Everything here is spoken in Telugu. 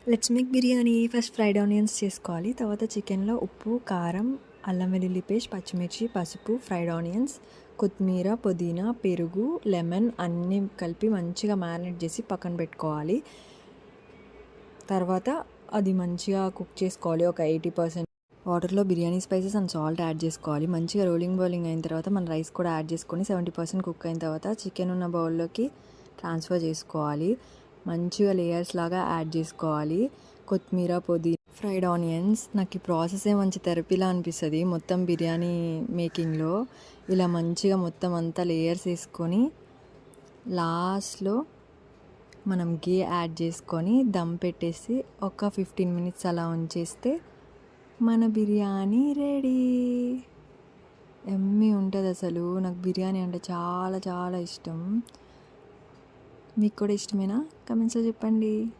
Let's make biryani. First fried onions చేసుకోవాలి. తర్వాత చికెన్లో ఉప్పు, కారం, అల్లం వెల్లుల్లి పేస్ట్, పచ్చిమిర్చి, పసుపు, ఫ్రైడ్ ఆనియన్స్, కొత్తిమీర, పుదీనా, పెరుగు, లెమన్ అన్నీ కలిపి మంచిగా మ్యారినేట్ చేసి పక్కన పెట్టుకోవాలి. తర్వాత అది మంచిగా కుక్ చేసుకోవాలి. ఒక 80% వాటర్లో biryani spices and salt add చేసుకోవాలి. మంచిగా బౌలింగ్ అయిన తర్వాత మన రైస్ కూడా యాడ్ చేసుకొని 70% కుక్ అయిన తర్వాత చికెన్ ఉన్న బౌల్లోకి ట్రాన్స్ఫర్ చేసుకోవాలి. మంచిగా లేయర్స్ లాగా యాడ్ చేసుకోవాలి. కొత్తిమీర, పుదీనా, ఫ్రైడ్ ఆనియన్స్. నాకు ఈ ప్రాసెసే మంచి థెరపీలా అనిపిస్తుంది. మొత్తం బిర్యానీ మేకింగ్లో ఇలా మంచిగా మొత్తం అంతా లేయర్స్ వేసుకొని లాస్ట్లో మనం గీ యాడ్ చేసుకొని దమ్ పెట్టేసి ఒక 15 minutes అలా ఉంచేస్తే మన బిర్యానీ రెడీ. యమ్మీ ఉంటుంది అసలు. నాకు బిర్యానీ అంటే చాలా చాలా ఇష్టం. మీకు కూడా ఇష్టమేనా? కమెంట్స్లో చెప్పండి.